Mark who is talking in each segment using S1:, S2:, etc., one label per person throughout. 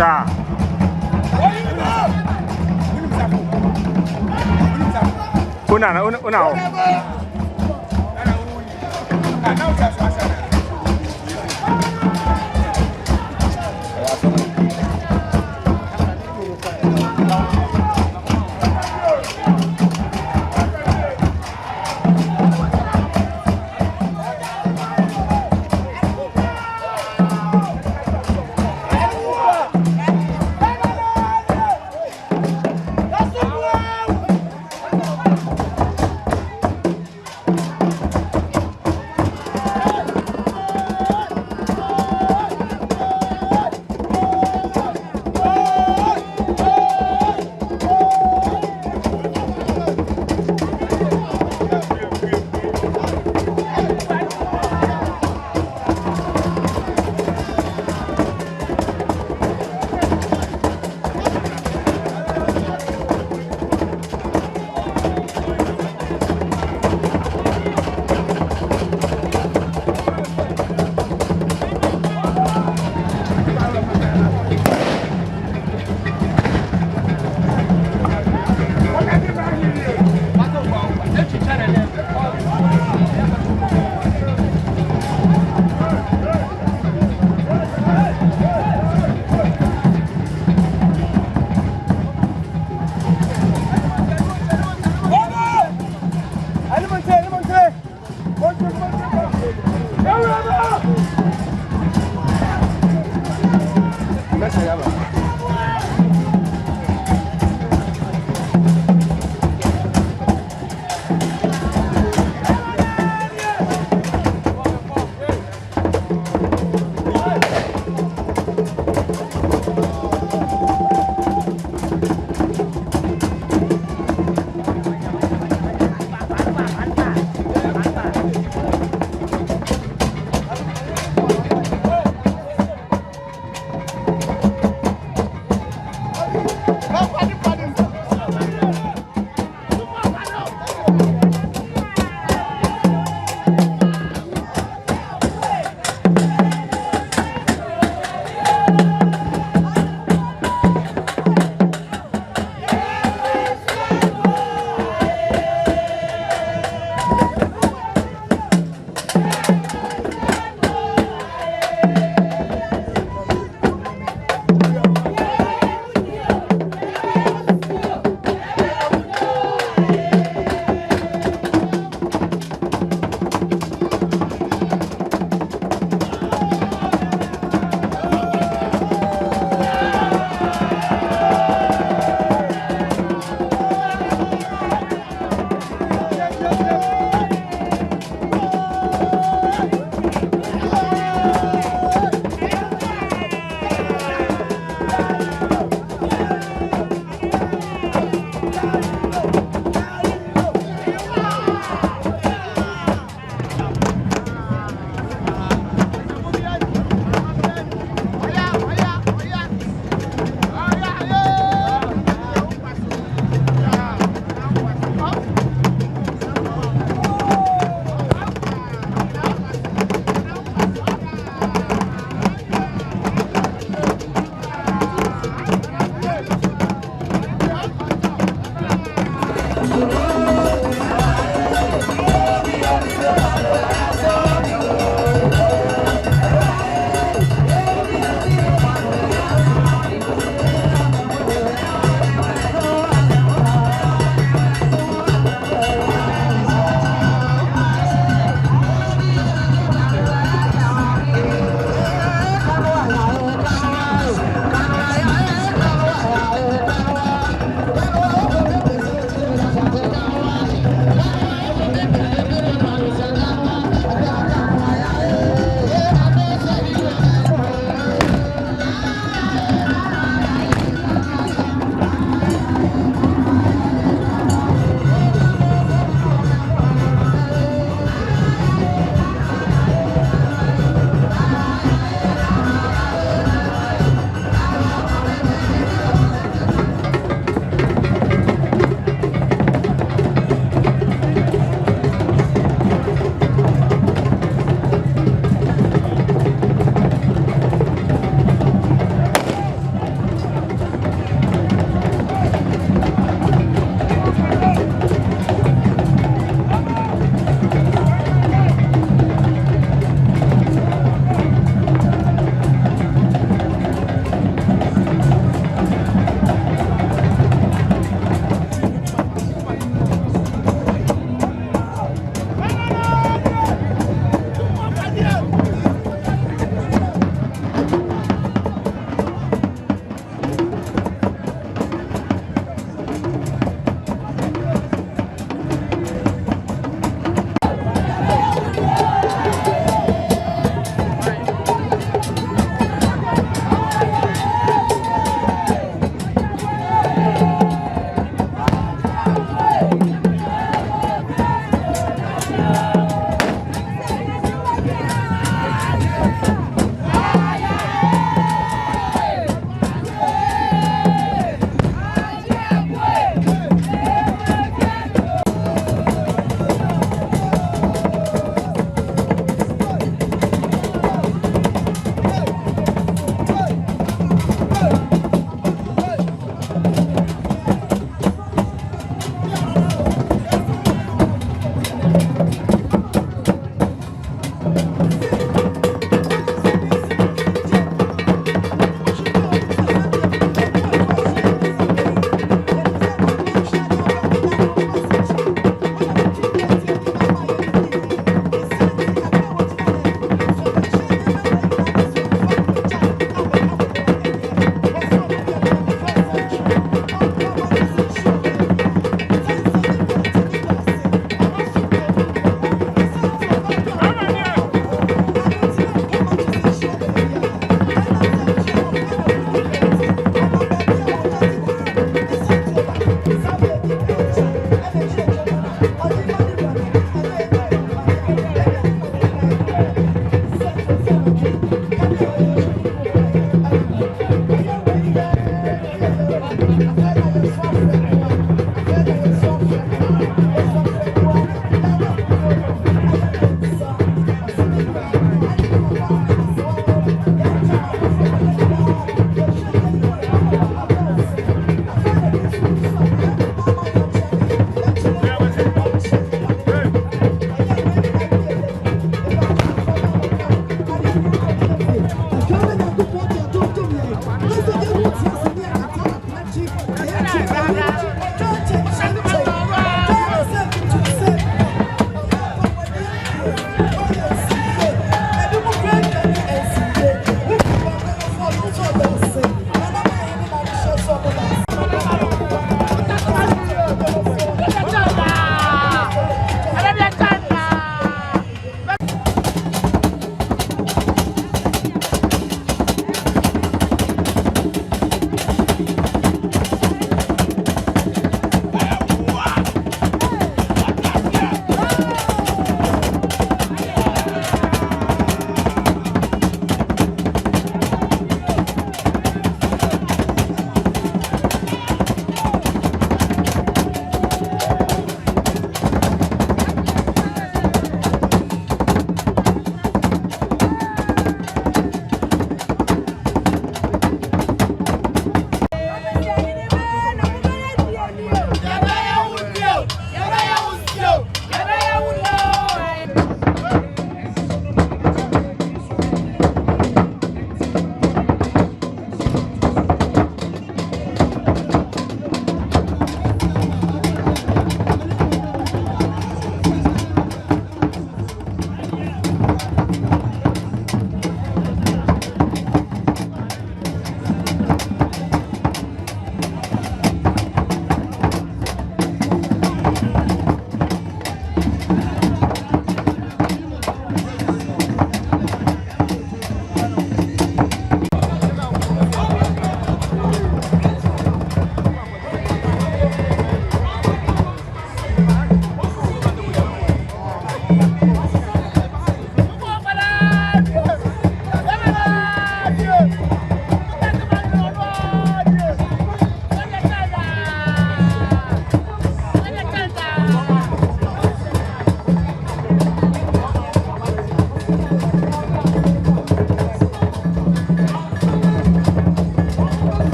S1: จ้าอุ่นหนานะอุ่นหนาว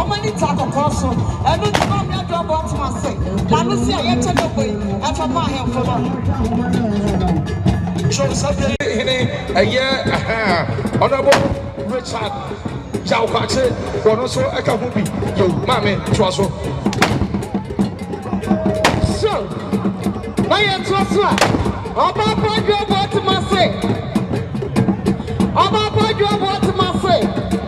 S2: many taco cost, and look at me at your bottom and say, Lanusia, yet take away, and for my help for them.
S3: So something a year, Honorable Richard Jaukache, one also a kahubi, you, mammy, Trosso.
S2: So, I am Trosso. About your bottom and say, about your bottom and say,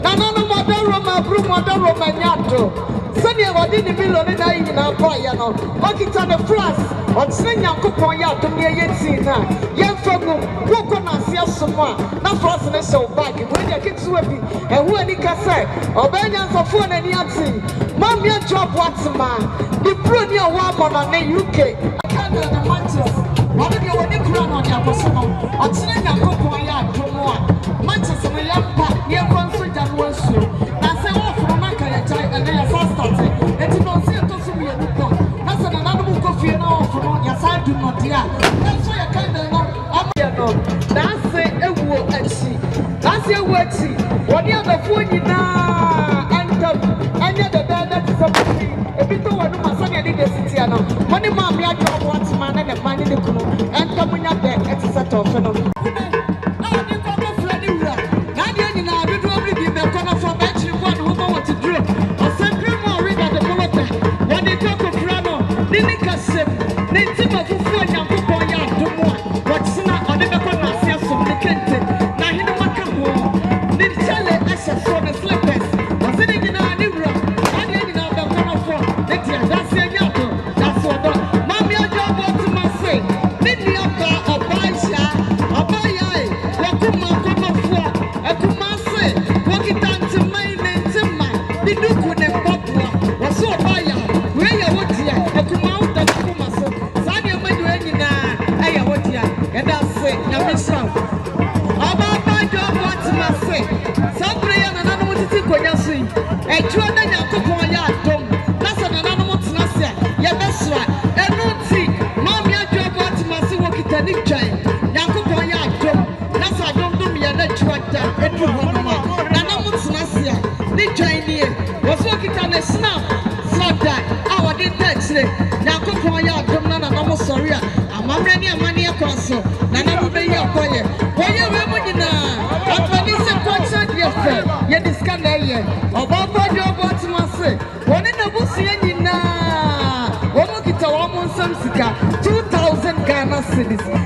S2: Nana Madame, Broom, Madame, Yato. Sani wadi ni milioni na hii na boya no okita ne flash otsene nyankopon ya domye yeti na yemfagu woko na asia somo na flash ne show bag we dey kitwa bi ehu ani ka sai obenya nsofo na ni ati mam ya job watma the pro ni owa bona na UK Canada na Manchester wadi dey wadi kura no ya bosomo otsene nyankopon ya domo a Manchester no yampa ni konso janwo su na se wo furo na ka ya chai and ya eti no se to so me nuko na se na no ko fie na ofo ya sa du no dia na so ya kan na no amya no na se ewu achi na se ewu achi woni adafo nyina antam anya da da ti sabbi ebi to wonu masanya ni de sitia no woni ma me adwo what man na ma ni de kuno antam nya de eti set of no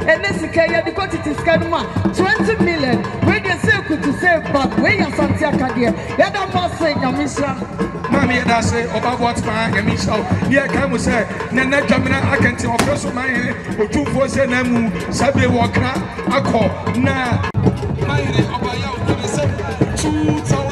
S2: and this is the quantity is 20 million. When you say to save back, when you're Santiago, you don't must say,
S3: Mammy, I say about what's my emission. Yeah, can we say, Nana Jamina, I can tell first of my or 2 4 7 Sabi Walker, I call now. My 2000.